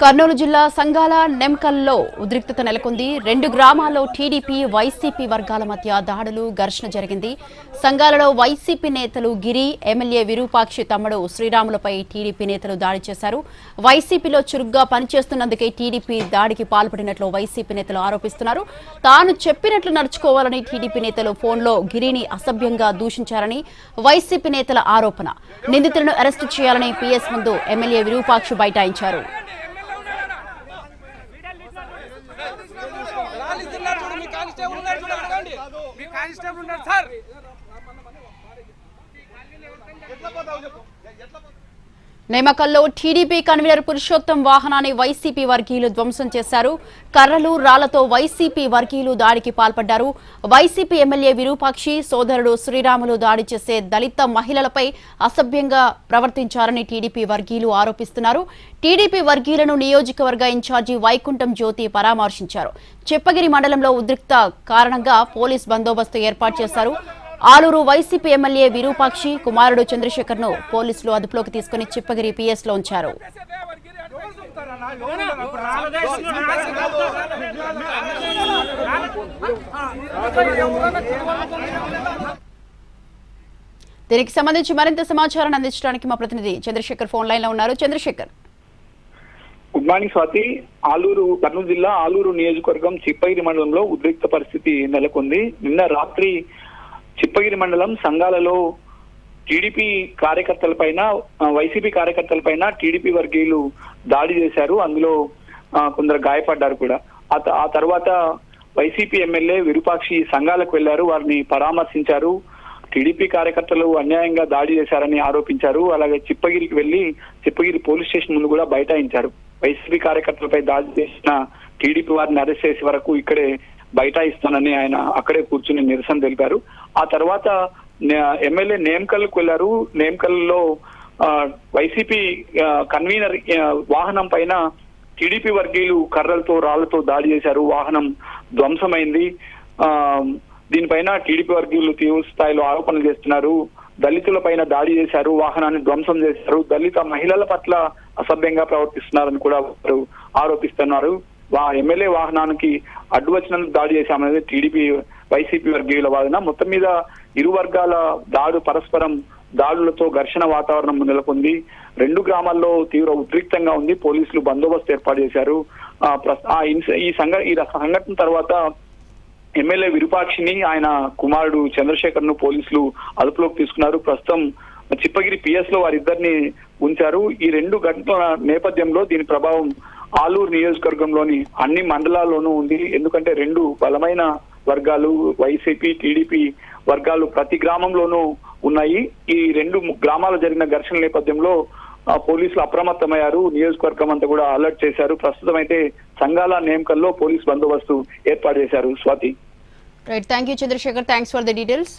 కర్నూలు జిల్లా సంగాల నెమ్కల్లో ఉద్రిక్తత నెలకొంది. రెండు గ్రామాల్లో టీడీపీ వైసీపీ వర్గాల మధ్య దాడులు ఘర్షణ జరిగింది. సంగాలలో వైసీపీ నేతలు గిరి, ఎమ్మెల్యే విరూపాక్షి తమ్ముడు శ్రీరాములపై టీడీపీ నేతలు దాడి చేశారు. వైసీపీలో చురుగ్గా పనిచేస్తున్నందుకే టీడీపీ దాడికి పాల్పడినట్లు వైసీపీ నేతలు ఆరోపిస్తున్నారు. తాను చెప్పినట్లు నడుచుకోవాలని టీడీపీ నేతలు ఫోన్లో గిరిని అసభ్యంగా దూషించారని వైసీపీ నేతల ఆరోపణ. నిందితులను అరెస్టు చేయాలని పీఎస్ ముందు ఎమ్మెల్యే విరూపాక్షి బైఠాయించారు. నేమకల్లో టీడీపీ కన్వీనర్ పురుషోత్తం వాహనాన్ని వైసీపీ వర్గీయులు ధ్వంసం చేశారు. కర్రలు, రాళ్లతో వైసీపీ వర్గీయులు దాడికి పాల్పడ్డారు. వైసీపీ ఎమ్మెల్యే విరూపాక్షి సోదరుడు శ్రీరాములు దాడి చేసే దళిత మహిళలపై అసభ్యంగా ప్రవర్తించారని టీడీపీ వర్గీయులు ఆరోపిస్తున్నారు. టీడీపీ వర్గీయులను నియోజకవర్గ ఇన్ఛార్జి వైకుంఠం జ్యోతి పరామర్శించారు. చిప్పగిరి మండలంలో ఉద్రిక్త కారణంగా పోలీస్ బందోబస్తు ఏర్పాటు చేశారు. ఆలూరు వైసీపీ ఎమ్మెల్యే విరూపాక్షి కుమారుడు చంద్రశేఖర్ ను పోలీసులు అదుపులోకి తీసుకుని చిప్పగిరి పిఎస్ లో ఉంచారు. దీనికి సంబంధించి మరింత సమాచారాన్ని అందించడానికి మా ప్రతినిధి చంద్రశేఖర్ ఫోన్ లైన్ లో ఉన్నారు. Chandrashekar, good morning Swathi. కర్నూలు జిల్లా ఆలూరు నియోజకవర్గం చిప్పగిరి మండలంలో ఉద్రిక్త పరిస్థితి నెలకొంది. నిన్న రాత్రి చిప్పగిరి మండలం సంగాలలో టీడీపీ కార్యకర్తలపైన, వైసీపీ కార్యకర్తలపైన టీడీపీ వర్గీయులు దాడి చేశారు. అందులో కొందరు గాయపడ్డారు కూడా. ఆ తర్వాత వైసీపీ ఎమ్మెల్యే విరూపాక్షి సంఘాలకు వెళ్లారు. వారిని పరామర్శించారు. టీడీపీ కార్యకర్తలు అన్యాయంగా దాడి చేశారని ఆరోపించారు. అలాగే చిప్పగిరికి వెళ్లి చిప్పగిరి పోలీస్ స్టేషన్ ముందు కూడా బైఠాయించారు. వైసీపీ కార్యకర్తలపై దాడి చేసిన టీడీపీ వారిని అరెస్ట్ చేసే వరకు ఇక్కడే బైఠాయిస్తానని ఆయన అక్కడే కూర్చుని నిరసన తెలిపారు. ఆ తర్వాత ఎమ్మెల్యే నేమకల్కు వెళ్లారు. నేమకల్లో వైసీపీ కన్వీనర్ వాహనం పైన టీడీపీ వర్గీయులు కర్రలతో, రాళ్లతో దాడి చేశారు. వాహనం ధ్వంసమైంది. దీనిపైన టీడీపీ వర్గీయులు తీవ్ర స్థాయిలో ఆరోపణలు చేస్తున్నారు. దళితుల పైన దాడి చేశారు, వాహనాన్ని ధ్వంసం చేశారు, దళిత మహిళల పట్ల అసభ్యంగా ప్రవర్తిస్తున్నారని కూడా వారు ఆరోపిస్తున్నారు. ఎమ్మెల్యే వాహనానికి అడ్డు వచ్చినందుకు దాడి చేశామనేది టీడీపీ వైసీపీ వర్గీయుల వాదన. మొత్తం మీద ఇరు వర్గాల పరస్పరం దాడులతో ఘర్షణ వాతావరణం నెలకొంది. రెండు గ్రామాల్లో తీవ్ర ఉద్రిక్తంగా ఉంది. పోలీసులు బందోబస్తు ఏర్పాటు చేశారు. ఈ సంఘటన తర్వాత ఎమ్మెల్యే విరూపాక్షిని, ఆయన కుమారుడు చంద్రశేఖర్ ను పోలీసులు అదుపులోకి తీసుకున్నారు. ప్రస్తుతం చిప్పగిరి పిఎస్ లో వారిద్దరిని ఉంచారు. ఈ రెండు ఘటనల నేపథ్యంలో దీని ప్రభావం ఆలూరు నియోజకవర్గంలోని అన్ని మండలాల్లోనూ ఉంది. ఎందుకంటే రెండు బలమైన వర్గాలు, వైసీపీ టీడీపీ వర్గాలు ప్రతి గ్రామంలోనూ ఉన్నాయి. ఈ రెండు గ్రామాల జరిగిన ఘర్షణ నేపథ్యంలో పోలీసులు అప్రమత్తమయ్యారు. నియోజకవర్గం అంతా కూడా అలర్ట్ చేశారు. ప్రస్తుతం అయితే సంగాల నేమకల్లో పోలీస్ బందోబస్తు ఏర్పాటు చేశారు. Swathi. Right, thank you Chandrasekhar. Thanks for the details.